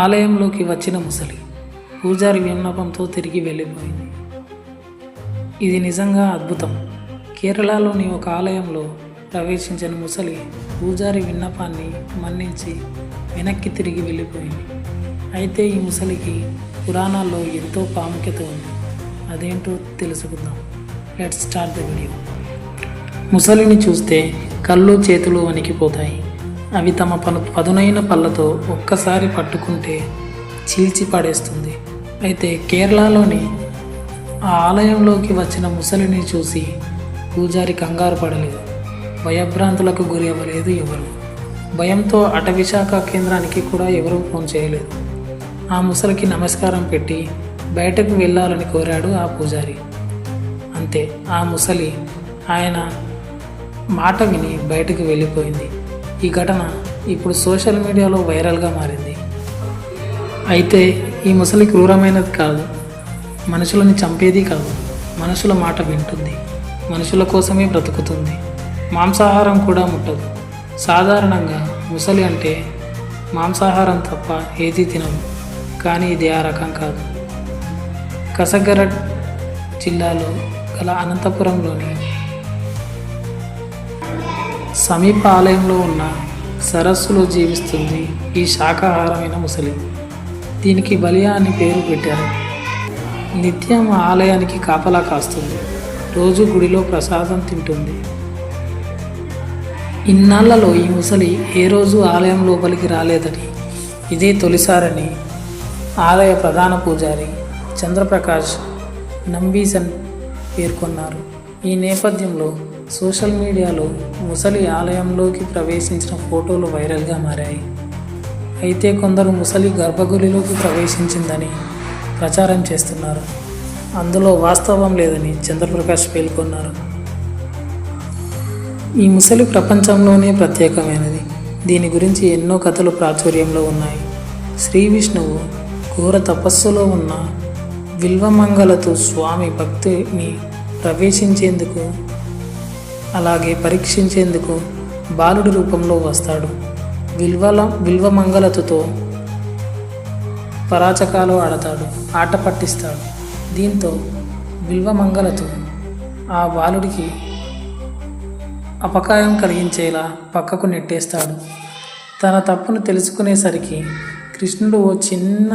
ఆలయంలోకి వచ్చిన ముసలి పూజారి విన్నపంతో తిరిగి వెళ్ళిపోయింది. ఇది నిజంగా అద్భుతం. కేరళలోని ఒక ఆలయంలో ప్రవేశించిన ముసలి పూజారి విన్నపాన్ని మన్నించి వెనక్కి తిరిగి వెళ్ళిపోయింది. అయితే ఈ ముసలికి పురాణాల్లో ఎంతో ప్రాముఖ్యత ఉంది. అదేంటో తెలుసుకుందాం. Let's start the video. ముసలిని చూస్తే కళ్ళు చేతులు వణికిపోతాయి. అవి తమ పదునైన పళ్ళతో ఒక్కసారి పట్టుకుంటే చీల్చి పడేస్తుంది. అయితే కేరళలోని ఆ ఆలయంలోకి వచ్చిన ముసలిని చూసి పూజారి కంగారు పడలేదు. భయభ్రాంతులకు గురి అవ్వలేదు ఎవరు. భయంతో అటవీ శాఖ కేంద్రానికి కూడా ఎవరూ ఫోన్ చేయలేదు. ఆ ముసలికి నమస్కారం పెట్టి బయటకు వెళ్ళాలని కోరాడు ఆ పూజారి. అంతే, ఆ ముసలి ఆయన మాట విని బయటకు వెళ్ళిపోయింది. ఈ ఘటన ఇప్పుడు సోషల్ మీడియాలో వైరల్గా మారింది. అయితే ఈ ముసలి క్రూరమైనది కాదు, మనుషులని చంపేది కాదు. మనుషుల మాట వింటుంది, మనుషుల కోసమే బ్రతుకుతుంది. మాంసాహారం కూడా ముట్టదు. సాధారణంగా ముసలి అంటే మాంసాహారం తప్ప ఏదీ తినదు. కానీ ఇది ఆ రకం కాదు. కసగరడ్ జిల్లాలో గల అనంతపురంలోని సమీప ఆలయంలో ఉన్న సరస్సులో జీవిస్తుంది ఈ శాకాహారమైన ముసలి. దీనికి బలియా అని పేరు పెట్టారు. నిత్యం ఆలయానికి కాపలా కాస్తుంది. రోజు గుడిలో ప్రసాదం తింటుంది. ఇన్నాళ్లలో ఈ ముసలి ఏ రోజు ఆలయం లోపలికి రాలేదని, ఇదే తొలిసారని ఆలయ ప్రధాన పూజారి చంద్రప్రకాష్ నంబీసన్ పేర్కొన్నారు. ఈ నేపథ్యంలో సోషల్ మీడియాలో ముసలి ఆలయంలోకి ప్రవేశించిన ఫోటోలు వైరల్గా మారాయి. అయితే కొందరు ముసలి గర్భగుడిలోకి ప్రవేశించిందని ప్రచారం చేస్తున్నారు. అందులో వాస్తవం లేదని చంద్రప్రకాష్ పేర్కొన్నారు. ఈ ముసలి ప్రపంచంలోనే ప్రత్యేకమైనది. దీని గురించి ఎన్నో కథలు ప్రాచుర్యంలో ఉన్నాయి. శ్రీ విష్ణువు ఘోర తపస్సులో ఉన్న విల్వమంగళతో స్వామి భక్తిని ప్రవేశించేందుకు అలాగే పరీక్షించేందుకు బాలుడి రూపంలో వస్తాడు. విల్వమంగళతో పరాచకాలు ఆడతాడు, ఆట పట్టిస్తాడు. దీంతో విల్వమంగళతో ఆ బాలుడికి అపకాయం కలిగించేలా పక్కకు నెట్టేస్తాడు. తన తప్పును తెలుసుకునేసరికి కృష్ణుడు ఓ చిన్న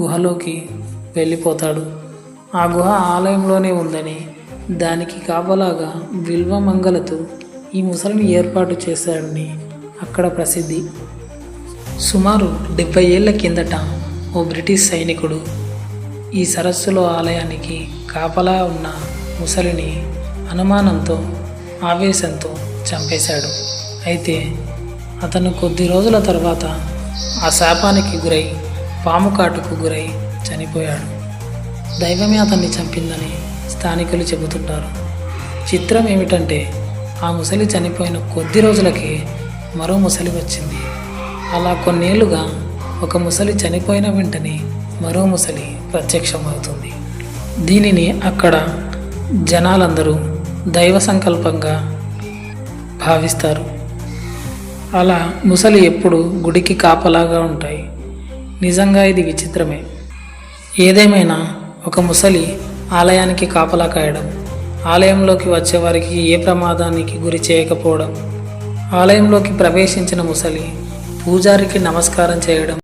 గుహలోకి వెళ్ళిపోతాడు. ఆ గుహ ఆలయంలోనే ఉందని, దానికి కాపలాగా విల్వమంగళతో ఈ ముసలిని ఏర్పాటు చేశాడని అక్కడ ప్రసిద్ధి. సుమారు 70 ఏళ్ల కిందట ఓ బ్రిటిష్ సైనికుడు ఈ సరస్సులో ఆలయానికి కాపలా ఉన్న ముసలిని అనుమానంతో ఆవేశంతో చంపేశాడు. అయితే అతను కొద్ది రోజుల తర్వాత ఆ శాపానికి గురై పాము కాటుకు గురై చనిపోయాడు. దైవమే అతన్ని చంపిందని స్థానికులు చెబుతుంటారు. చిత్రం ఏమిటంటే ఆ ముసలి చనిపోయిన కొద్ది రోజులకే మరో ముసలి వచ్చింది. అలా కొన్నేళ్లుగా ఒక ముసలి చనిపోయిన వెంటనే మరో ముసలి ప్రత్యక్షమవుతుంది. దీనిని అక్కడ జనాలందరూ దైవ సంకల్పంగా భావిస్తారు. అలా ముసలి ఎప్పుడు గుడికి కాపలాగా ఉంటాయి. నిజంగా ఇది విచిత్రమే. ఏదేమైనా ఒక ముసలి ఆలయానికి కాపలా కాయడం, ఆలయంలోకి వచ్చేవారికి ఏ ప్రమాదానికి గురి చేయకపోవడం, ఆలయంలోకి ప్రవేశించిన ముసలి పూజారికి నమస్కారం చేయడం